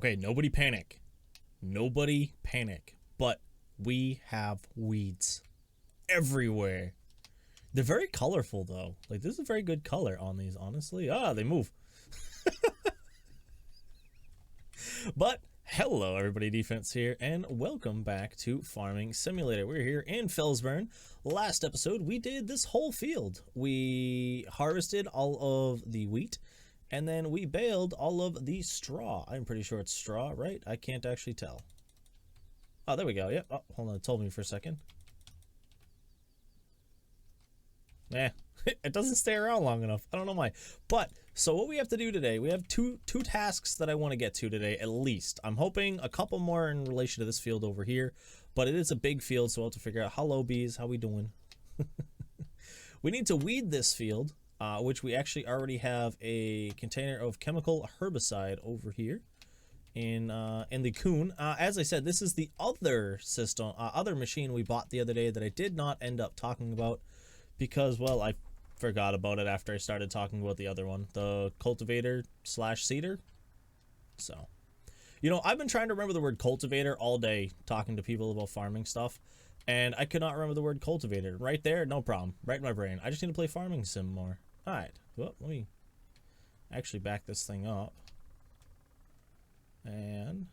Okay, nobody panic. Nobody panic. But we have weeds everywhere. They're very colorful though. Like, this is a very good color on these, honestly. Ah, they move. But hello everybody, Defense here, and welcome back to Farming Simulator. We're here in Felsburnn. Last episode we did this whole field. We harvested all of the wheat, and then we baled all of the straw. I'm pretty sure it's straw, right? I can't actually tell. Oh, there we go. Yep. Oh, hold on, it told me for a second. Eh, it doesn't stay around long enough. I don't know why. But, so what we have to do today, we have two tasks that I want to get to today, at least. I'm hoping a couple more in relation to this field over here, but it is a big field, so we'll have to figure out, hello bees, how we doing? We need to weed this field, which we actually already have a container of chemical herbicide over here in the Coon. As I said, this is the other system, other machine we bought the other day that I did not end up talking about, because, well, I forgot about it after I started talking about the other one, the cultivator slash seeder. So, you know, I've been trying to remember the word cultivator all day talking to people about farming stuff, and I could not remember the word cultivator. Right there, no problem. Right in my brain. I just need to play farming sim more. Alright, well, let me actually back this thing up. And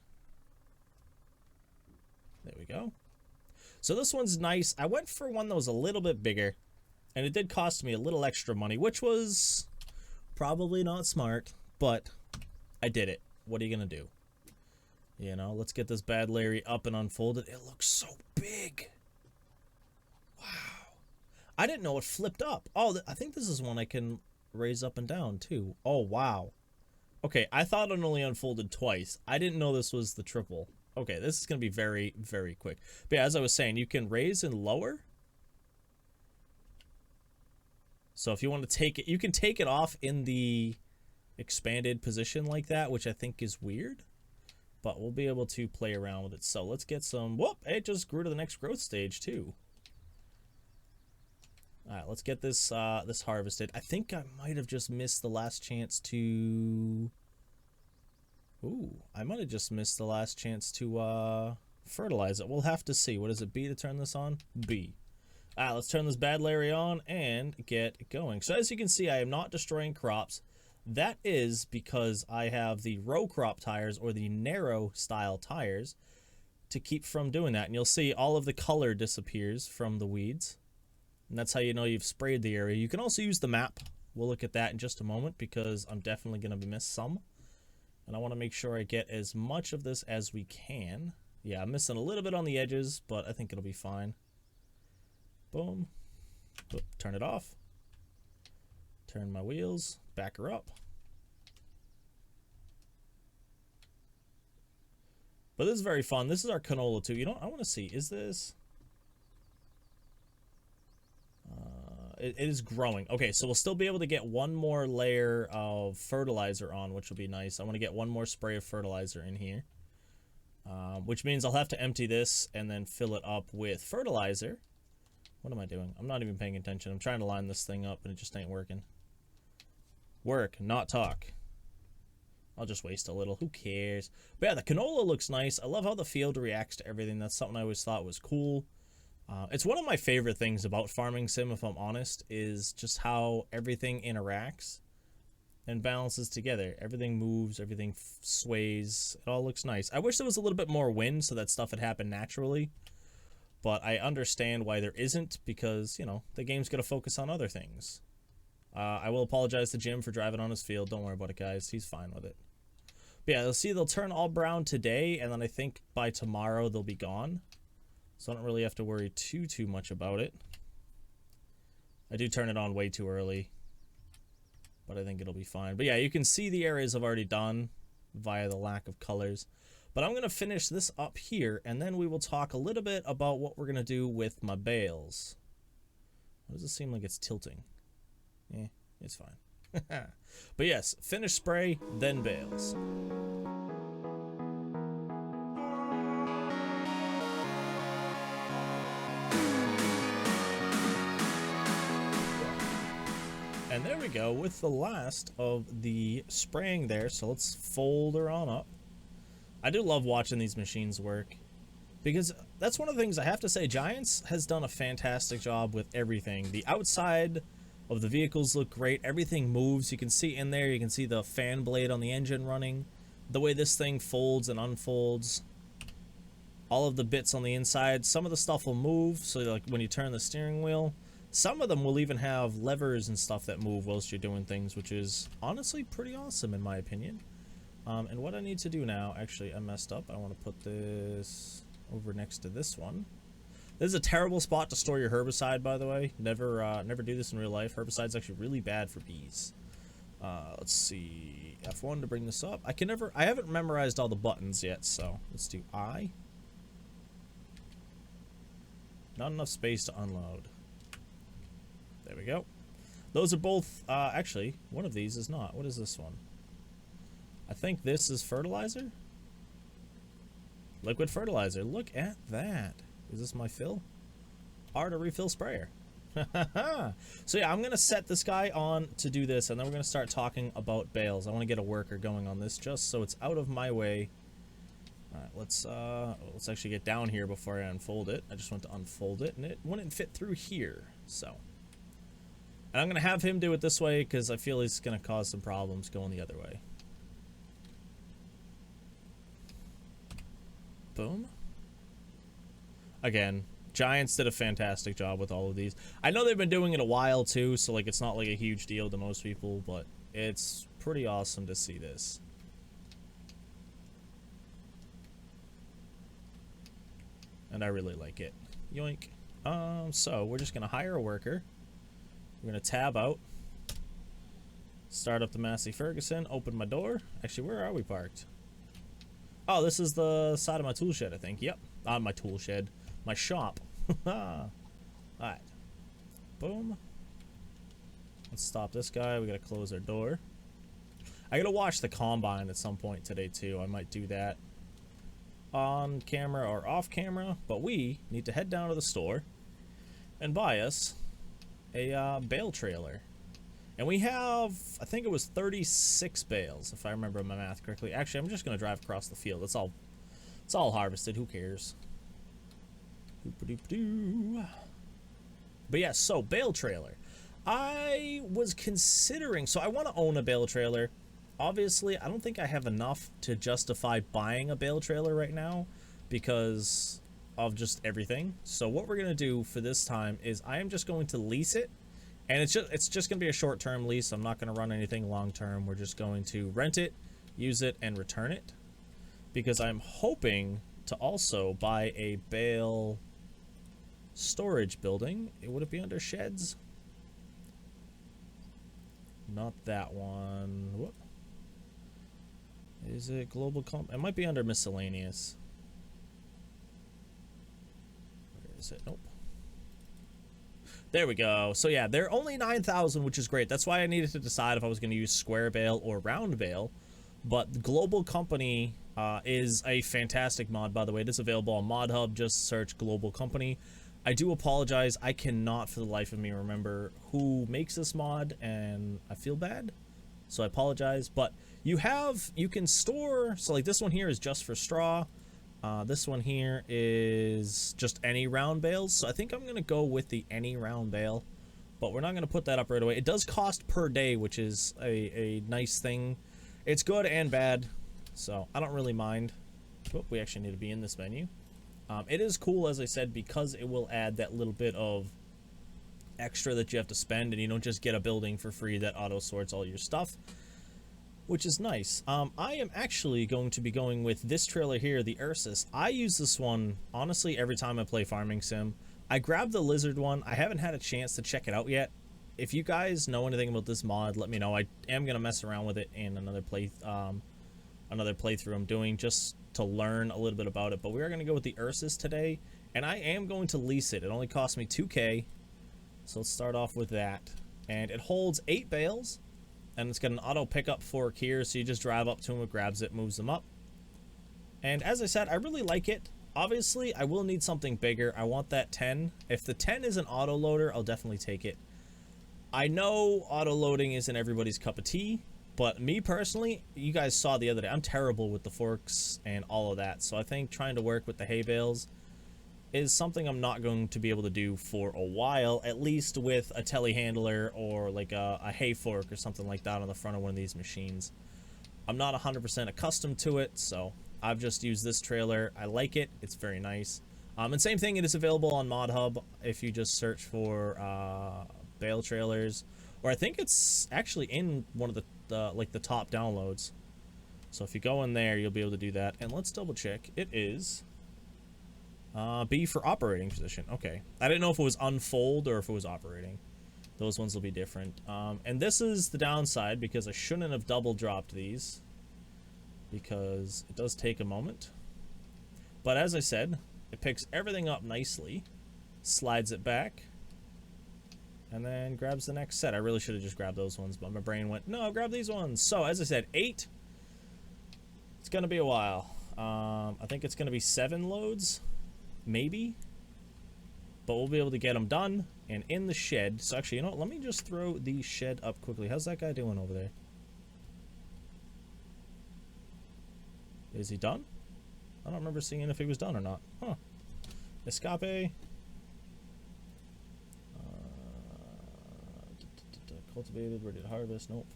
there we go. So this one's nice. I went for one that was a little bit bigger, and it did cost me a little extra money, which was probably not smart, but I did it. What are you gonna do? You know, let's get this bad Larry up and unfolded. It looks so big. Wow. I didn't know it flipped up. Oh, I think this is one I can raise up and down too. Oh, wow. Okay, I thought it only unfolded twice. I didn't know this was the triple. Okay, this is gonna be very, very quick. But yeah, as I was saying, you can raise and lower. So if you want to take it, you can take it off in the expanded position like that, which I think is weird, but we'll be able to play around with it. So let's get some, whoop, it just grew to the next growth stage too. All right, let's get this this harvested. I think I might have just missed the last chance to, ooh, I might have just missed the last chance to fertilize it. We'll have to see. What is it, B to turn this on? B. Let's turn this bad Larry on and get going. So as you can see, I am not destroying crops. That is because I have the row crop tires, or the narrow style tires, to keep from doing that. And you'll see all of the color disappears from the weeds. And that's how you know you've sprayed the area. You can also use the map. We'll look at that in just a moment, because I'm definitely going to miss some. And I want to make sure I get as much of this as we can. Yeah, I'm missing a little bit on the edges, but I think it'll be fine. Boom. Oop, turn it off. Turn my wheels. Back her up. But this is very fun. This is our canola too. You know, I want to see. Is this? It is growing. Okay, so we'll still be able to get one more layer of fertilizer on, which will be nice. I want to get one more spray of fertilizer in here. Which means I'll have to empty this and then fill it up with fertilizer. What am I doing? I'm not even paying attention. I'm trying to line this thing up and it just ain't working. Work, not talk. I'll just waste a little. Who cares? But yeah, the canola looks nice. I love how the field reacts to everything. That's something I always thought was cool. It's one of my favorite things about farming sim, if I'm honest, is just how everything interacts and balances together. Everything moves, everything sways. It all looks nice. I wish there was a little bit more wind so that stuff had happened naturally. But I understand why there isn't, because, you know, the game's going to focus on other things. I will apologize to Jim for driving on his field. Don't worry about it, guys. He's fine with it. But yeah, you'll see they'll turn all brown today, and then I think by tomorrow they'll be gone. So I don't really have to worry too much about it. I do turn it on way too early, but I think it'll be fine. But yeah, you can see the areas I've already done via the lack of colors. But I'm going to finish this up here, and then we will talk a little bit about what we're going to do with my bales. Why does it seem like it's tilting? Eh, it's fine. But yes, finish spray, then bales. And there we go with the last of the spraying there. So let's fold her on up. I do love watching these machines work, because that's one of the things I have to say. Giants has done a fantastic job with everything. The outside of the vehicles look great. Everything moves. You can see in there, you can see the fan blade on the engine running. The way this thing folds and unfolds. All of the bits on the inside. Some of the stuff will move, so like when you turn the steering wheel. Some of them will even have levers and stuff that move whilst you're doing things, which is honestly pretty awesome in my opinion. And what I need to do now, actually I messed up. I want to put this over next to this one. This is a terrible spot to store your herbicide, by the way. Never do this in real life. Herbicide's actually really bad for bees. Let's see, F1 to bring this up. I haven't memorized all the buttons yet, so let's do I. Not enough space to unload. There we go. Those are both, actually, one of these is not. What is this one? I think this is fertilizer? Liquid fertilizer. Look at that. Is this my fill? R to refill sprayer. So yeah, I'm going to set this guy on to do this, and then we're going to start talking about bales. I want to get a worker going on this just so it's out of my way. Alright, let's actually get down here before I unfold it. I just want to unfold it, and it wouldn't fit through here, so. And I'm going to have him do it this way, because I feel he's going to cause some problems going the other way. Boom. Again, Giants did a fantastic job with all of these. I know they've been doing it a while too, so like it's not like a huge deal to most people, but it's pretty awesome to see this. And I really like it. Yoink. So we're just gonna hire a worker. We're gonna tab out. Start up the Massey Ferguson, open my door. Actually, where are we parked? Oh, this is the side of my tool shed, I think. Yep. On my tool shed. My shop. Alright. Boom. Let's stop this guy. We gotta close our door. I gotta watch the combine at some point today, too. I might do that on camera or off camera. But we need to head down to the store and buy us a bale trailer. And we have, I think it was 36 bales, if I remember my math correctly. Actually, I'm just going to drive across the field. It's all harvested. Who cares? But yeah, so bale trailer. I was considering, so I want to own a bale trailer. Obviously, I don't think I have enough to justify buying a bale trailer right now because of just everything. So what we're going to do for this time is I am just going to lease it. And it's just going to be a short-term lease. I'm not going to run anything long-term. We're just going to rent it, use it, and return it. Because I'm hoping to also buy a bale storage building. Would it be under sheds? Not that one. Whoop. Is it global comp? It might be under miscellaneous. Where is it? Nope. There we go. So yeah, they're only 9,000, which is great. That's why I needed to decide if I was going to use square bale or round bale. But Global Company is a fantastic mod, by the way. It is available on Mod Hub. Just search Global Company. I do apologize. I cannot for the life of me remember who makes this mod, and I feel bad. So I apologize. But you can store, so like this one here is just for straw. This one here is just any round bales. So I think I'm going to go with the any round bale. But we're not going to put that up right away. It does cost per day, which is a nice thing. It's good and bad. So I don't really mind. Oh, we actually need to be in this menu. It is cool, as I said, because it will add that little bit of extra that you have to spend. And you don't just get a building for free that auto sorts all your stuff, which is nice. I am actually going to be going with this trailer here, the Ursus. I use this one, honestly, every time I play Farming Sim. I grabbed the Lizard one. I haven't had a chance to check it out yet. If you guys know anything about this mod, let me know. I am going to mess around with it in another playthrough I'm doing just to learn a little bit about it. But we are going to go with the Ursus today, and I am going to lease it. It only cost me 2K, so let's start off with that. And it holds 8 bales. And it's got an auto pickup fork here, so you just drive up to him, it grabs it, moves them up. And as I said, I really like it. Obviously, I will need something bigger. I want that 10. If the 10 is an auto loader, I'll definitely take it. I know auto loading isn't everybody's cup of tea, But me personally, you guys saw the other day, I'm terrible with the forks and all of that. So I think trying to work with the hay bales is something I'm not going to be able to do for a while, at least with a telehandler or like a hay fork or something like that on the front of one of these machines. I'm not 100% accustomed to it, so I've just used this trailer. I like it. It's very nice. And same thing, it is available on Mod Hub if you just search for Bale trailers, or I think it's actually in one of the top downloads. So if you go in there, you'll be able to do that. And let's double check. It is B for operating position. Okay, I didn't know if it was unfold or if it was operating. Those ones will be different. And this is the downside, because I shouldn't have double dropped these, because it does take a moment. But as I said, it picks everything up nicely, slides it back, and then grabs the next set. I really should have just grabbed those ones, but my brain went, no, grab these ones. So as I said, 8. It's gonna be a while. I think it's gonna be 7 loads, maybe, but we'll be able to get them done and in the shed. So actually, you know what, let me just throw the shed up quickly. How's that guy doing over there? Is he done? I don't remember seeing if he was done or not. Huh. Escape. Cultivated, ready to harvest. Nope.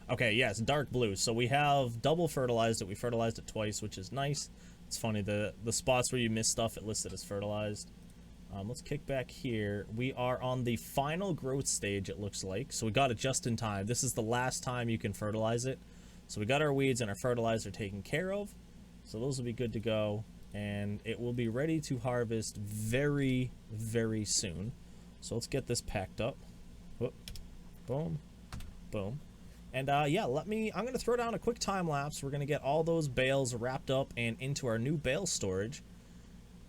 Okay, yes, dark blue. So we have double fertilized it. We fertilized it twice, which is nice. It's funny, the spots where you miss stuff, it listed as fertilized. Let's kick back here. We are on the final growth stage, it looks like. So we got it just in time. This is the last time you can fertilize it. So we got our weeds and our fertilizer taken care of. So those will be good to go. And it will be ready to harvest very, very soon. So let's get this packed up. Whoop. Boom. Boom. And yeah, I'm going to throw down a quick time lapse. We're going to get all those bales wrapped up and into our new bale storage.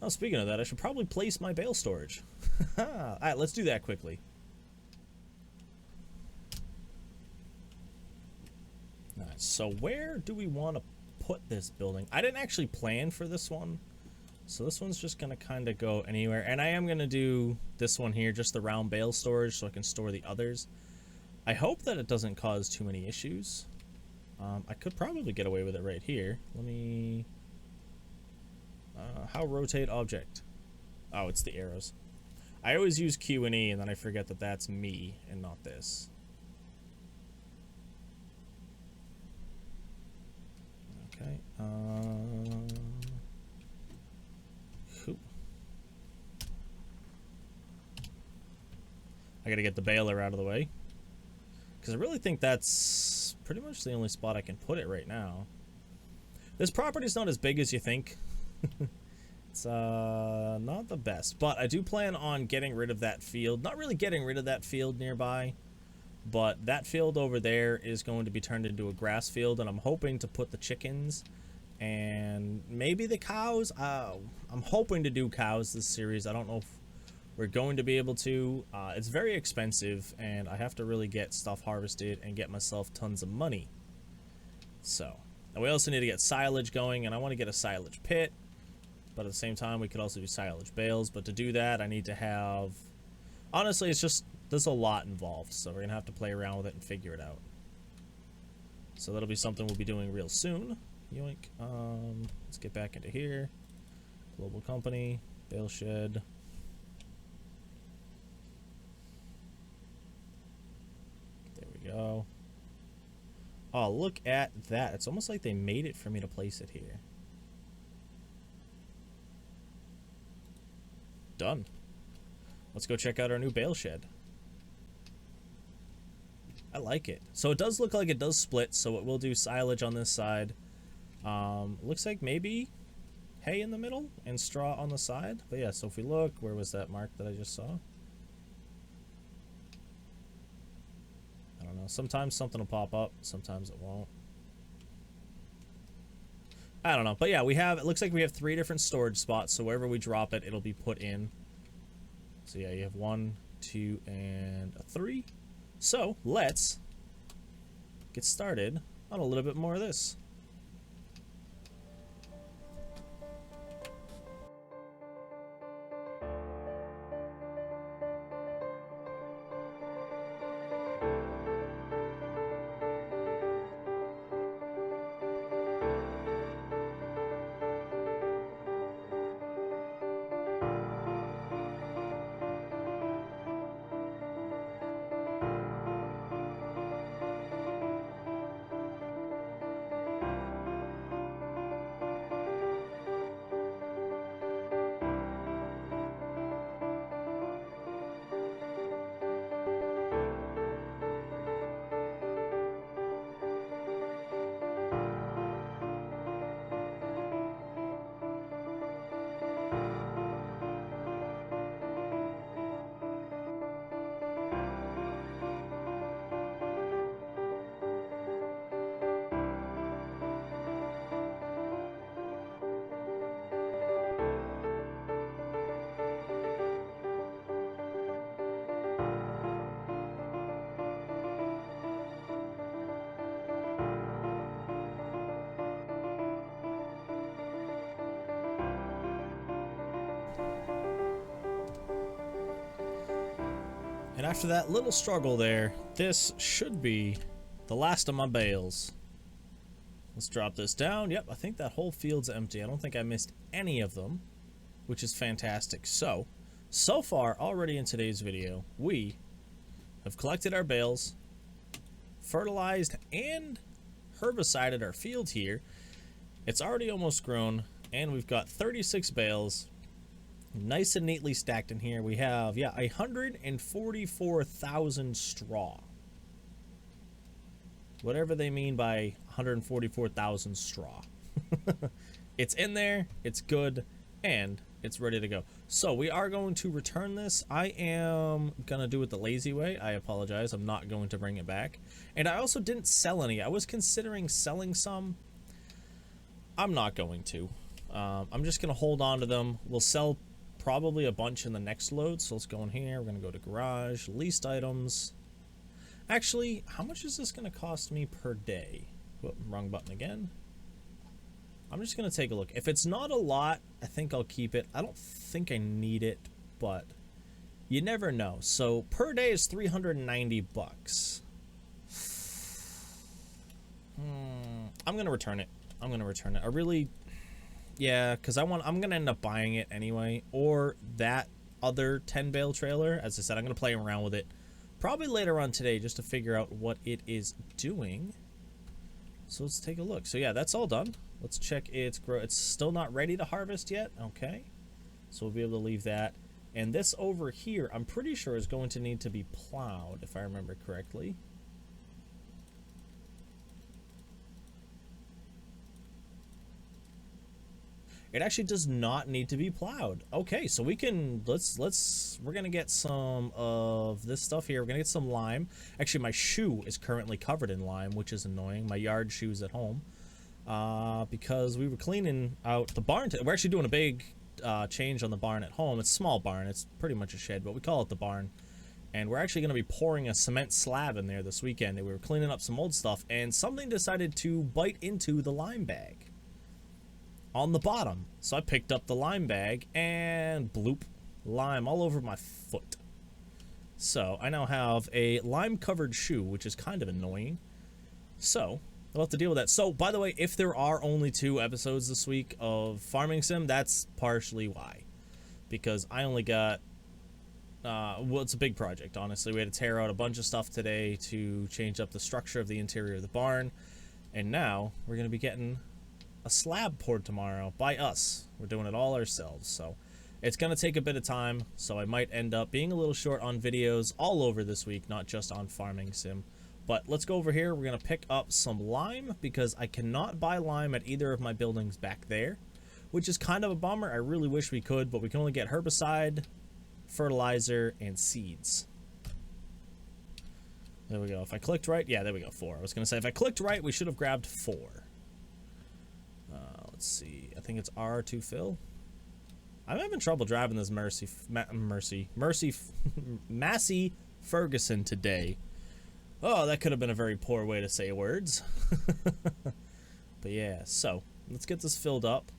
Oh, speaking of that, I should probably place my bale storage. Alright, let's do that quickly. Alright, so where do we want to put this building? I didn't actually plan for this one. So this one's just going to kind of go anywhere. And I am going to do this one here, just the round bale storage, so I can store the others. I hope that it doesn't cause too many issues. I could probably get away with it right here. Let me... how rotate object? Oh, it's the arrows. I always use Q and E, and then I forget that that's me and not this. Okay. I gotta get the baler out of the way, because I really think that's pretty much the only spot I can put it right now. This property's not as big as you think. It's not the best, but I do plan on getting rid of that field. Not really getting rid of that field nearby, but that field over there is going to be turned into a grass field, and I'm hoping to put the chickens and maybe the cows. I'm hoping to do cows this series. I don't know if we're going to be able to. It's very expensive, and I have to really get stuff harvested and get myself tons of money. So, and we also need to get silage going, and I want to get a silage pit, but at the same time we could also do silage bales. But to do that, I need to have, honestly, it's just, there's a lot involved, so we're gonna have to play around with it and figure it out. So that'll be something we'll be doing real soon. Yoink. Let's get back into here. Global company, Bale Shed. Go. Oh, look at that. It's almost like they made it for me to place it here. Done. Let's go check out our new bale shed. I like it. So it does look like it does split, so it will do silage on this side. Looks like maybe hay in the middle and straw on the side. But yeah, so if we look, where was that mark that I just saw? I don't know. Sometimes something will pop up, sometimes it won't. I don't know. But yeah, it looks like we have 3 different storage spots, so wherever we drop it, it'll be put in. So yeah, you have 1, 2, and 3. So let's get started on a little bit more of this. And after that little struggle there, this should be the last of my bales. Let's drop this down. Yep, I think that whole field's empty. I don't think I missed any of them, which is fantastic. So far, already in today's video, we have collected our bales, fertilized and herbicided our field here. It's already almost grown, and we've got 36 bales nice and neatly stacked in here. We have, yeah, 144,000 straw. Whatever they mean by 144,000 straw. It's in there, it's good, and it's ready to go. So we are going to return this. I am gonna do it the lazy way. I apologize. I'm not going to bring it back. And I also didn't sell any. I was considering selling some. I'm not going to. I'm just gonna hold on to them. We'll sell probably a bunch in the next load. So let's go in here. We're gonna go to garage, leased items. Actually, how much is this gonna cost me per day? Whoop, wrong button again. I'm just gonna take a look. If it's not a lot, I think I'll keep it. I don't think I need it, but you never know. So per day is 390 bucks. I'm gonna return it. I'm gonna return it. I really, yeah, because I'm gonna end up buying it anyway, or that other 10 bale trailer. As I said, I'm gonna play around with it probably later on today just to figure out what it is doing. So let's take a look. So yeah, that's all done. Let's check its growth. It's still not ready to harvest yet. Okay. So we'll be able to leave that. And this over here, I'm pretty sure is going to need to be plowed, if I remember correctly. It actually does not need to be plowed. Okay, so we can, we're gonna get some of this stuff here. We're gonna get some lime. Actually, my shoe is currently covered in lime, which is annoying. My yard shoes at home. Because we were cleaning out the barn. We're actually doing a big change on the barn at home. It's a small barn. It's pretty much a shed, but we call it the barn. And we're actually gonna be pouring a cement slab in there this weekend. And we were cleaning up some old stuff, and something decided to bite into the lime bag on the bottom. So I picked up the lime bag and bloop, lime all over my foot. So I now have a lime covered shoe, which is kind of annoying. So I'll have to deal with that. So by the way, if there are only 2 episodes this week of Farming Sim, that's partially why. Because I only got, well, it's a big project, honestly. We had to tear out a bunch of stuff today to change up the structure of the interior of the barn. And now we're going to be getting a slab poured tomorrow by us. We're doing it all ourselves, so it's gonna take a bit of time, so I might end up being a little short on videos all over this week, not just on Farming Sim. But let's go over here. We're gonna pick up some lime because I cannot buy lime at either of my buildings back there, which is kind of a bummer. I really wish we could, but we can only get herbicide, fertilizer, and seeds. There we go. If I clicked right, yeah, there we go, 4. I was gonna say, if I clicked right, we should have grabbed 4. Let's see. I think it's R to fill. I'm having trouble driving this Massey Ferguson today. Oh, that could have been a very poor way to say words. But yeah, so let's get this filled up,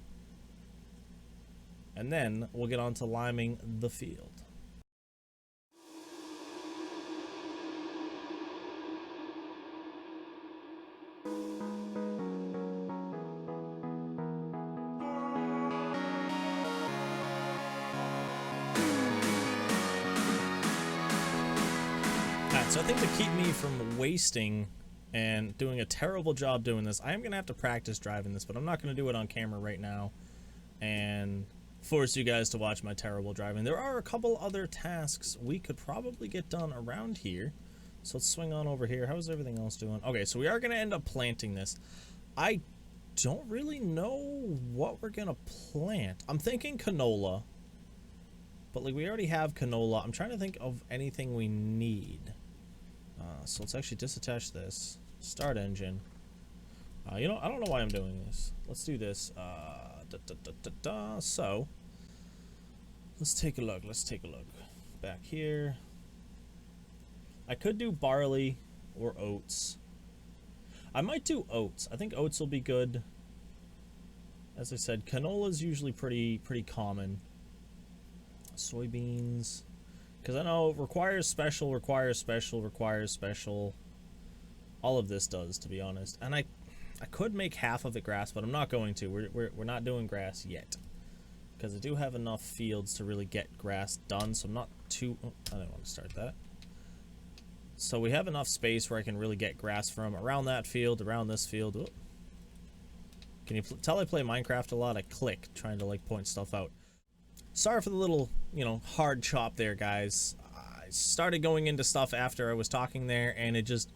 and then we'll get on to liming the field. So I think to keep me from wasting and doing a terrible job doing this, I am going to have to practice driving this, but I'm not going to do it on camera right now and force you guys to watch my terrible driving. There are a couple other tasks we could probably get done around here. So let's swing on over here. How's everything else doing? Okay, so we are going to end up planting this. I don't really know what we're going to plant. I'm thinking canola, but like we already have canola. I'm trying to think of anything we need. So let's actually disattach this. Start engine. You know, I don't know why I'm doing this. Let's do this. So let's take a look. Let's take a look. Back here. I could do barley or oats. I might do oats. I think oats will be good. As I said, canola is usually pretty common. Soybeans. Because I know requires special, requires special, requires special. All of this does, to be honest. And I could make half of it grass, but I'm not going to. We're not doing grass yet. Because I do have enough fields to really get grass done, so I'm not too... Oh, I didn't want to start that. So we have enough space where I can really get grass from around that field, around this field. Whoop. Can you tell I play Minecraft a lot? I click trying to like point stuff out. Sorry for the little, you know, hard chop there, guys. I started going into stuff after I was talking there, and it just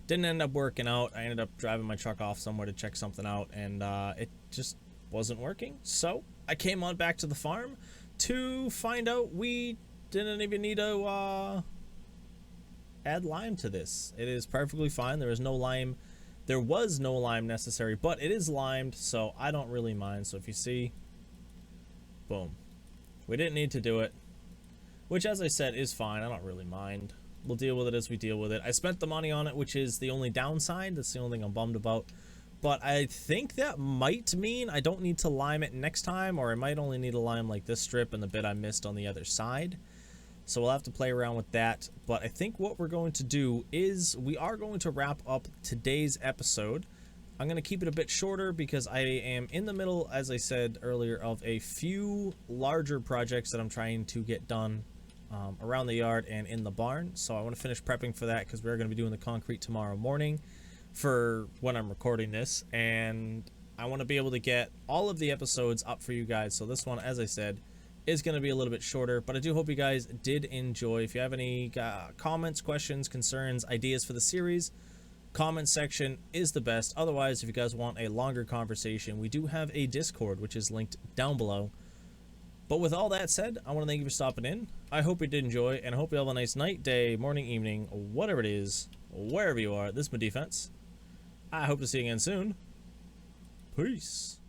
didn't end up working out. I ended up driving my truck off somewhere to check something out, and it just wasn't working. So I came on back to the farm to find out we didn't even need to add lime to this. It is perfectly fine. There is no lime. There was no lime necessary, but it is limed, so I don't really mind. So if you see, boom. We didn't need to do it, which, as I said, is fine. I don't really mind. We'll deal with it as we deal with it. I spent the money on it, which is the only downside. That's the only thing I'm bummed about. But I think that might mean I don't need to lime it next time, or I might only need to lime like this strip and the bit I missed on the other side. So we'll have to play around with that. But I think what we're going to do is we are going to wrap up today's episode. I'm going to keep it a bit shorter because I am in the middle, as I said earlier, of a few larger projects that I'm trying to get done around the yard and in the barn. So I want to finish prepping for that because we're going to be doing the concrete tomorrow morning for when I'm recording this. And I want to be able to get all of the episodes up for you guys. So this one, as I said, is going to be a little bit shorter, but I do hope you guys did enjoy. If you have any comments, questions, concerns, ideas for the series, comment section is the best. Otherwise, if you guys want a longer conversation, we do have a Discord, which is linked down below. But with all that said, I want to thank you for stopping in. I hope you did enjoy, and I hope you have a nice night, day, morning, evening, whatever it is, wherever you are. This is my defense. I hope to see you again soon. Peace.